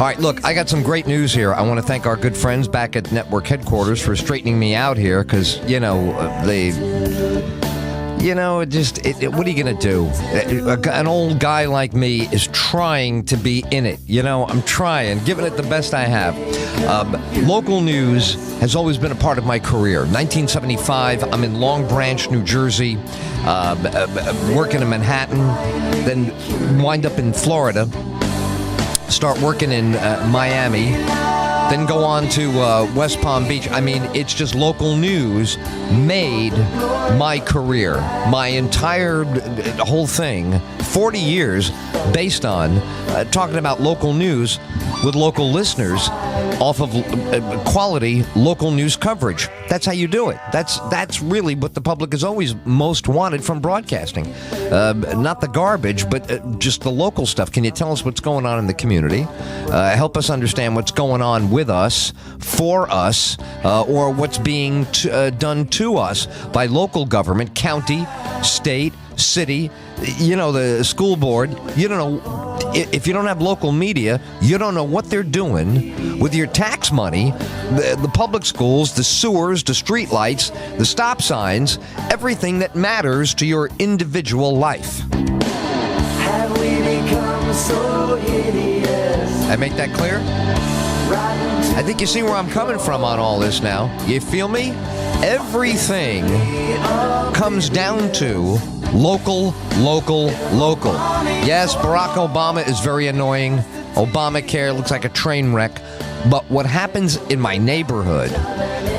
All right, look, I got some great news here. I want to thank our good friends back at network headquarters for straightening me out here because, what are you going to do? An old guy like me is trying to be in it. I'm trying, giving it the best I have. Local news has always been a part of my career. 1975, I'm in Long Branch, New Jersey, working in Manhattan, then wind up in Florida. Start working in Miami, then go on to West Palm Beach. I mean, it's just local news made my career, my entire whole thing, 40 years based on talking about local news with local listeners off of quality local news coverage. That's how you do it. That's really what the public has always most wanted from broadcasting. Not the garbage, but just the local stuff. Can you tell us what's going on in the community? Help us understand what's going on with us, for us, or what's being done to us by local government, county, state, city, the school board. You don't know. If you don't have local media, you don't know what they're doing with your tax money, the public schools, the sewers, the street lights, the stop signs, everything that matters to your individual life. Have we become so hideous? I make that clear? I think you see where I'm coming from on all this now. You feel me? Everything comes down to local. Yes, Barack Obama is very annoying. Obamacare looks like a train wreck. But what happens in my neighborhood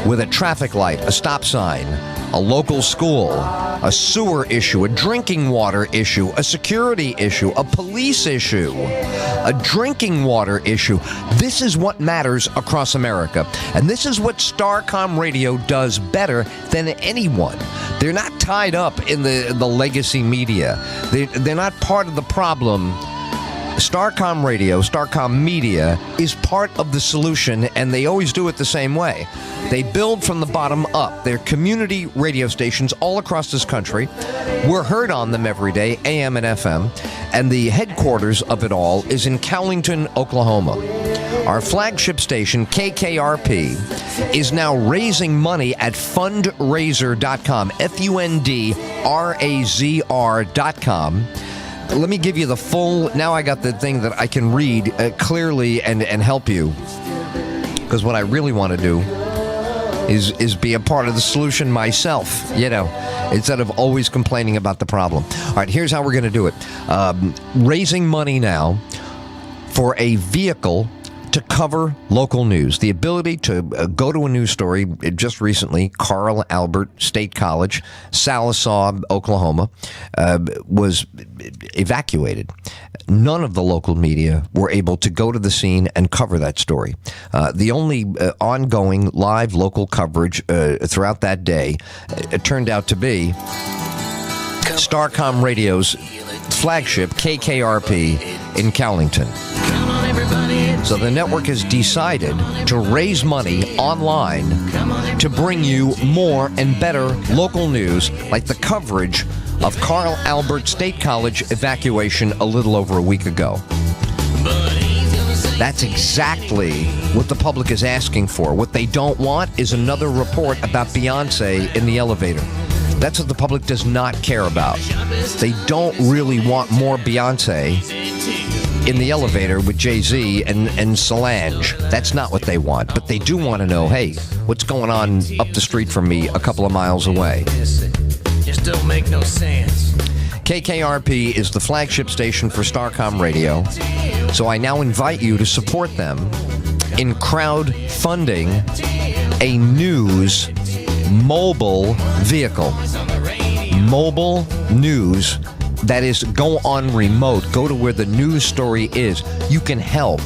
with a traffic light, a stop sign, a local school, a sewer issue, a drinking water issue, a security issue, a police issue, a drinking water issue. This is what matters across America. And this is what Starcom Radio does better than anyone. They're not tied up in the legacy media. They're not part of the problem. Starcom Radio, Starcom Media is part of the solution, and they always do it the same way. They build from the bottom up. They're community radio stations all across this country. We're heard on them every day, AM and FM, and the headquarters of it all is in Cowlington, Oklahoma. Our flagship station, KKRP, is now raising money at fundraiser.com, FUNDRAZR.com. Let me give you the full. Now I got the thing that I can read clearly and help you. Because what I really want to do is be a part of the solution myself, instead of always complaining about the problem. All right, here's how we're going to do it. Raising money now for a vehicle to cover local news. The ability to go to a news story. Just recently, Carl Albert State College, Sallisaw, Oklahoma, was evacuated. None of the local media were able to go to the scene and cover that story. The only ongoing live local coverage throughout that day turned out to be Starcom Radio's flagship, KKRP, in Cowlington. So the network has decided to raise money online to bring you more and better local news, like the coverage of Carl Albert State College evacuation a little over a week ago. That's exactly what the public is asking for. What they don't want is another report about Beyonce in the elevator. That's what the public does not care about. They don't really want more Beyonce in the elevator with Jay-Z and Solange. That's not what they want. But they do want to know, hey, what's going on up the street from me a couple of miles away? Just don't make no sense. KKRP is the flagship station for Starcom Radio. So I now invite you to support them in crowdfunding a news mobile vehicle. Mobile news. That is, go on remote, go to where the news story is. You can help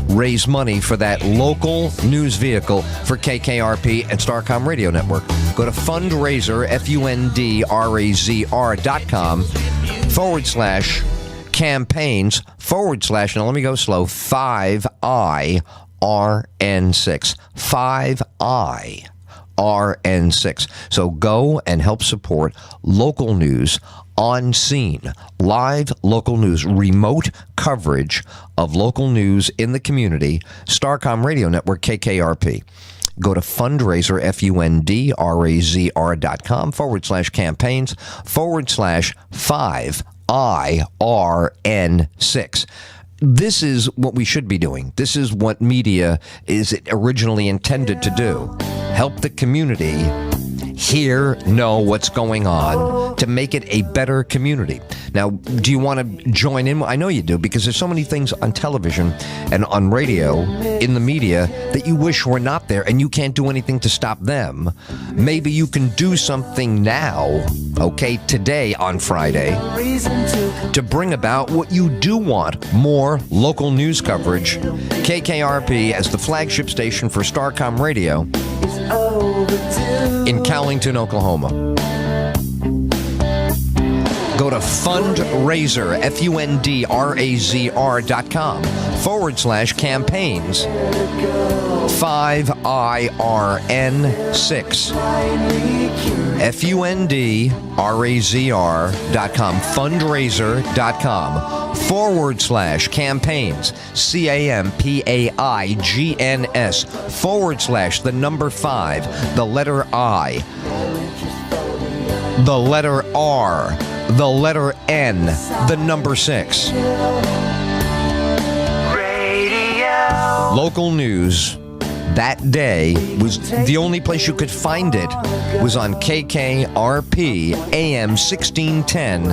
raise money for that local news vehicle for KKRP and Starcom Radio Network. Go to fundraiser, FUNDRAZR.com/campaigns/ now let me go slow, 5IRN6. 5I 5RN6. So go and help support local news on scene, live local news, remote coverage of local news in the community. Starcom Radio Network, KKRP. Go to fundraiser, fundraiser.com/campaigns/5IRN6. This is what we should be doing. This is what media is originally intended to do. Help the community know what's going on to make it a better community. Now, do you want to join in? I know you do, because there's so many things on television and on radio, in the media, that you wish were not there, and you can't do anything to stop them. Maybe you can do something now, okay, today on Friday, to bring about what you do want: more local news coverage. KKRP as the flagship station for Starcom Radio in Callington, Oklahoma. Go to fundraiser, fundrazer.com/campaigns 5IRN6. fundrazer.com, fundraiser.com/campaigns, CAMPAIGNS /5, the letter I, the letter R, the letter N, the number 6. Radio. Local news that day was the only place you could find it was on KKRP AM 1610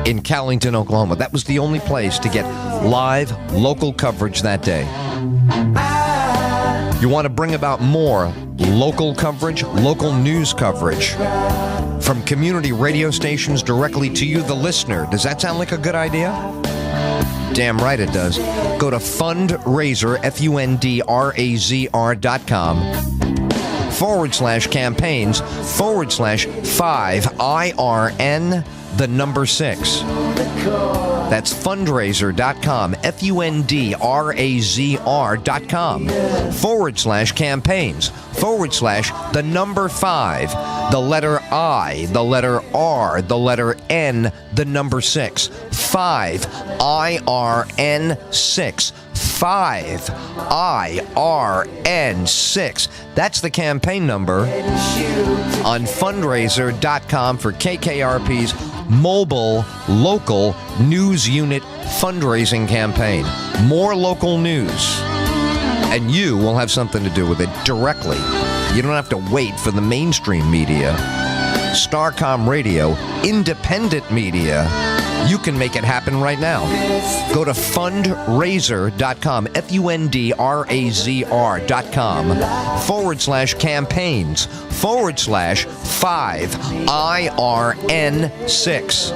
in Callington, Oklahoma. That was the only place to get live local coverage that day. You want to bring about more local coverage, local news coverage from community radio stations directly to you, the listener. Does that sound like a good idea? Damn right it does. Go to fundraiser, fundraiser.com/campaigns /5IRN, the number 6. That's fundraiser.com, fundrazer.com /campaigns the number 5, the letter I, the letter R, the letter N, the number 6, 5IRN6, 5IRN6. That's the campaign number on fundraiser.com for KKRP's mobile local news unit fundraising campaign. More local news, and you will have something to do with it directly. You don't have to wait for the mainstream media. Starcom Radio, independent media. You can make it happen right now. Go to fundraiser.com, fundrazer.com /campaigns /5IRN6.